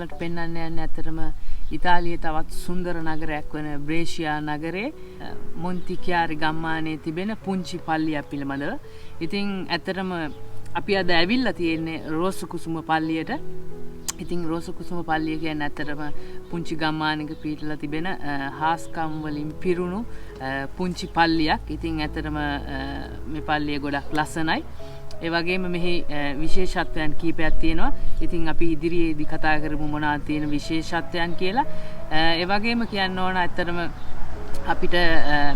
ඔයාලට පෙන්වන්න යන්නේ ඇත්තටම ඉතාලියේ තවත් සුන්දර නගරයක් වන බ්‍රේෂියා නගරයේ මොන්ටිචියාරි ගම්මානයේ තිබෙන පුංචි පල්ලියක් පිළිබඳව. ඉතින් ඇත්තටම අපි අද ඇවිල්ලා තියෙන්නේ රෝස කුසුම පල්ලියට. ඉතින් රෝස කුසුම පල්ලිය කියන්නේ ඇත්තටම පුංචි ගම්මානයක පිහිටලා තිබෙන හාස්කම් වලින් පිරුණු පුංචි පල්ලියක්. ඉතින් ඇත්තටම මේ පල්ලිය ගොඩක් ලස්සනයි. ඒ වගේම මෙහි විශේෂත්වයන් කීපයක් තියෙනවා. ඉතින් අපි ඉදිරියේදී කතා කරමු මොනවාද තියෙන විශේෂත්වයන් කියලා. ඒ වගේම කියන්න ඕන ඇත්තටම අපිට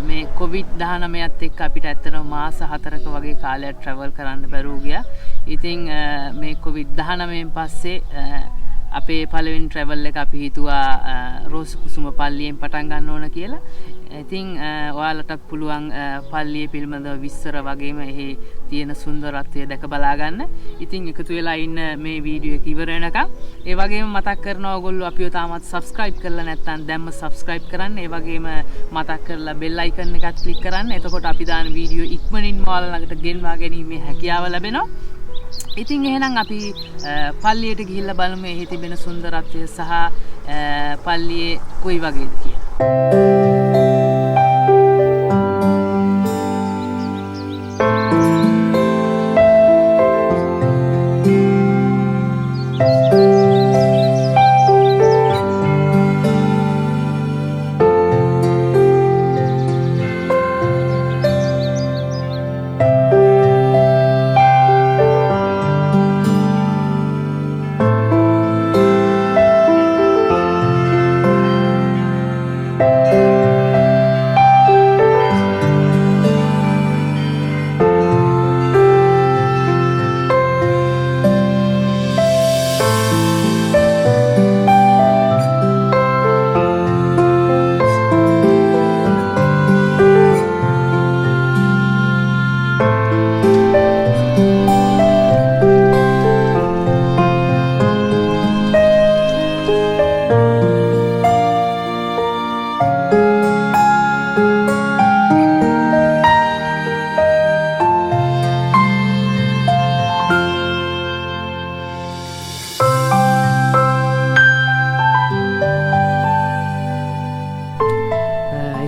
මේ COVID-19ත් එක්ක අපිට ඇත්තටම මාස 4ක වගේ කාලයක් travel කරන්න බැරුව ගියා. ඉතින් මේ COVID-19න් පස්සේ අපේ පළවෙනි travel එක අපි හිතුවා රෝස කුසුම පල්ලියෙන් පටන් ගන්න ඕන කියලා. ඉතින් ඔයාලටත් පුළුවන් පල්ලිය පිළිබඳව විස්තර වගේම එහි තියෙන සුන්දරත්වය දැක බලා ගන්න. ඉතින් එකතු වෙලා ඉන්න මේ වීඩියෝ එක ඉවර වෙනකම්. ඒ වගේම මතක් කරනවා ඔයගොල්ලෝ අපිව තාමත් subscribe කරලා නැත්නම් දැම්ම subscribe කරන්න. ඒ වගේම මතක් කරලා bell icon එකත් click කරන්න. එතකොට අපි දාන වීඩියෝ ඉක්මනින්ම ඔයාලා ළඟට ගෙන්වා ගැනීමේ හැකියාව ලැබෙනවා. ඉතින් එහෙනම් අපි පල්ලියට ගිහිල්ලා බලමු එහි තිබෙන සුන්දරත්වය සහ පල්ලියේ කොයි වගේද කියලා.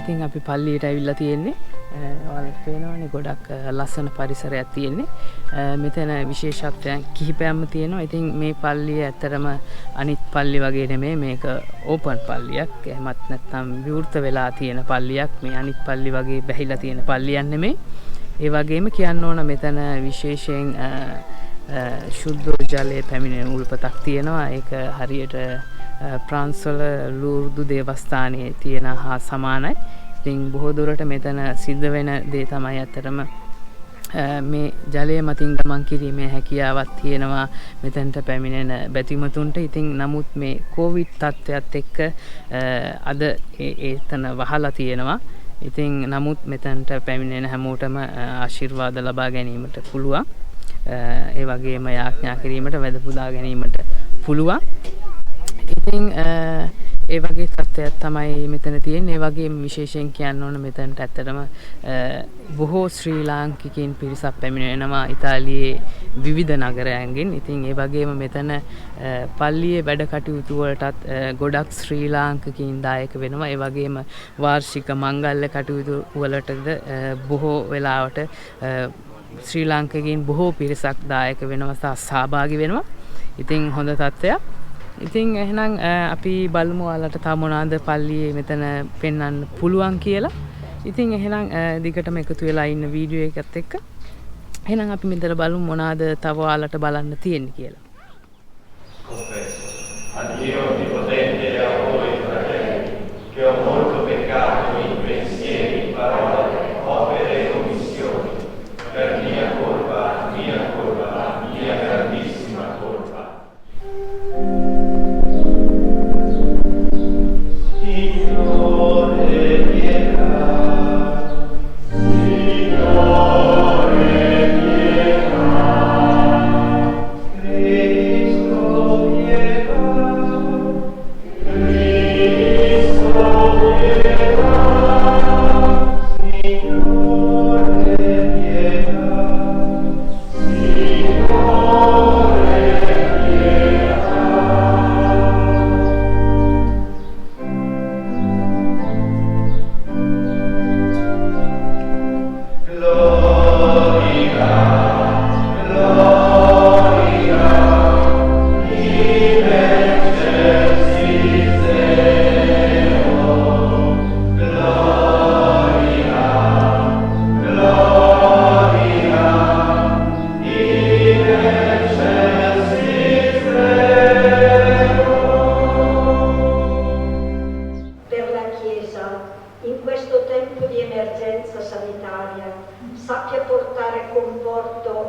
ඉතින් අපි පල්ලියට ඇවිල්ලා තියෙන්නේ. ඔයාලට පේනවනේ ගොඩක් ලස්සන පරිසරයක් තියෙන්නේ. මෙතන විශේෂත්වයන් කිහිපයක්ම තියෙනවා. ඉතින් මේ පල්ලිය ඇත්තරම අනිත් පල්ලි වගේ නෙමෙයි. මේක ඕපන් පල්ලියක්. එහෙමත් නැත්නම් විවෘත වෙලා තියෙන පල්ලියක්. මේ අනිත් පල්ලි වගේ බැහැලා තියෙන පල්ලියක් නෙමෙයි. ඒ වගේම කියන්න ඕන මෙතන විශේෂයෙන් ශුද්ධ ජලයේ පැමිණෙන උල්පතක් තියෙනවා. ඒක හරියට ප්‍රාන්ස්වල ලූර්දු දේවස්ථානයේ තියෙන හා සමානයි. ඉතින් බොහෝ දුරට මෙතන සිද්ධ වෙන දේ තමයි ඇත්තටම මේ ජලය මතින් ගමන් කිරීමේ හැකියාවක් තියෙනවා මෙතනට පැමිණෙන බැතිමතුන්ට. ඉතින් නමුත් මේ කොවිඩ් තත්ත්වයට එක්ක අද ඒතන වහලා තියෙනවා. ඉතින් නමුත් මෙතනට පැමිණෙන හැමෝටම ආශිර්වාද ලබා ගැනීමට පුළුවන්. ඒ වගේම යාඥා කිරීමට වැඳ පුදා ගැනීමට පුළුවන්. ඉතින් ඒ වගේ තත්ත්වයක් තමයි මෙතන තියෙන්නේ. ඒ වගේම විශේෂයෙන් කියන්න ඕන මෙතනට ඇත්තටම බොහෝ ශ්‍රී ලාංකිකයින් පිරිසක් පැමිණෙනවා ඉතාලියේ විවිධ නගරයන්ගෙන්. ඉතින් ඒ වගේම මෙතන පල්ලියේ වැඩ කටයුතු වලටත් ගොඩක් ශ්‍රී ලාංකිකයින් දායක වෙනවා. ඒ වගේම වාර්ෂික මංගල්‍ය කටයුතු වලටද බොහෝ වෙලාවට ශ්‍රී ලාංකිකයින් බොහෝ පිරිසක් දායක වෙනවා සහ සහභාගී වෙනවා. ඉතින් හොඳ තත්ත්වයක්. ඉතින් එහෙනම් අපි බලමු ඔයාලට තව මොනවාද පල්ලියේ මෙතන පෙන්වන්න පුළුවන් කියලා. ඉතින් එහෙනම් දිගටම එකතු වෙලා ඉන්න වීඩියෝ එකත් එක්ක. එහෙනම් අපි මෙතන බලමු මොනවාද තව ඔයාලට බලන්න තියෙන්නේ කියලා. Addio onnipotente e a voi fratelli, che ho molto peccato in pensieri, parole, opere e omissioni, per mia colpa, mia grandissima colpa.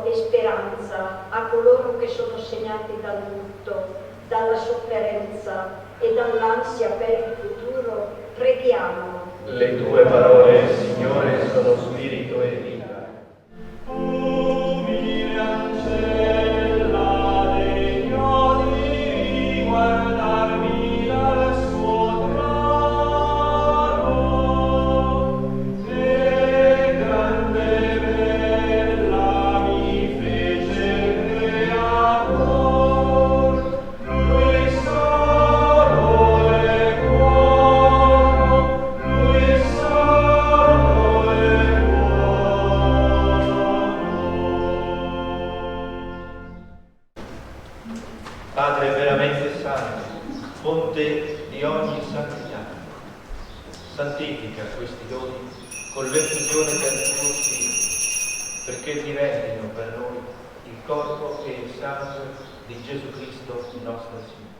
e speranza a coloro che sono segnati dal lutto, dalla sofferenza e dall'ansia per il futuro, preghiamo. Le tue parole, Signore, sono spirito e vita. Umile ancella degno di guardarmi dal suo trono, e grande bella mi fece il Creator, lui solo è buono, lui solo è Padre veramente santo, fonte di ogni santità, santifica questi doni con l'effusione del tuo Spirito, perché diventino per noi il corpo e il sangue di Gesù Cristo, nostro Signore.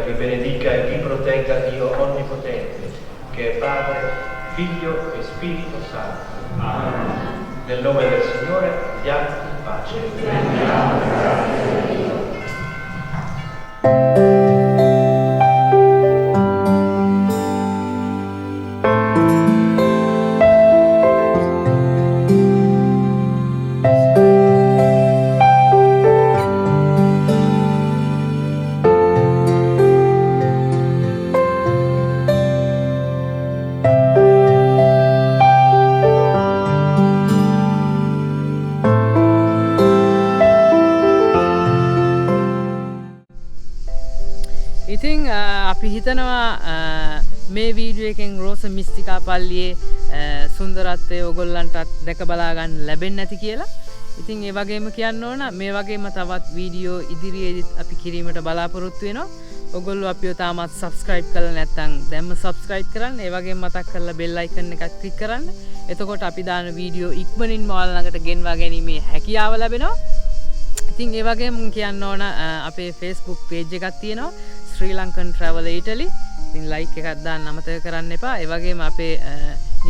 Vi benedica e vi protegga Dio Onnipotente, che è Padre, Figlio e Spirito Santo. Amen. Nel nome del Signore andiamo in pace. ඉතින් අපි හිතනවා මේ video එකෙන් රෝස මිස්ටිකා පල්ලියේ සුන්දරත්වය ඔයගොල්ලන්ටත් දැක බලා ගන්න ලැබෙන්නේ නැති කියලා. ඉතින් ඒ වගේම කියන්න ඕන මේ වගේම තවත් වීඩියෝ ඉදිරියේදීත් අපි කිරීමට බලාපොරොත්තු වෙනවා. ඔයගොල්ලෝ අපිව තාමත් subscribe කරලා නැත්නම් දැන්ම subscribe කරන්න. ඒ වගේම මතක් කරලා bell icon එකත් click කරන්න. එතකොට අපි දාන වීඩියෝ ඉක්මනින්ම ඔයාලා ළඟට ගෙන්වා ගැනීමේ හැකියාව ලැබෙනවා. ඉතින් ඒ වගේම කියන්න ඕන අපේ Facebook page එකක් තියෙනවා. LANKAN TRAVELLER Italy. ඉතින් like එකක් දාන්න අමතක කරන්න එපා. ඒ වගේම අපේ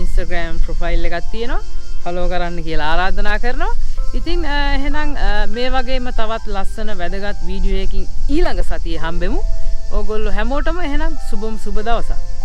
Instagram profile එකක් තියෙනවා. follow කරන්න කියලා ආරාධනා කරනවා. ඉතින් එහෙනම් මේ වගේම තවත් ලස්සන වැදගත් වීඩියෝ එකකින් ඊළඟ සතියේ හම්බෙමු. ඕගොල්ලෝ හැමෝටම එහෙනම් සුබ දවසක්.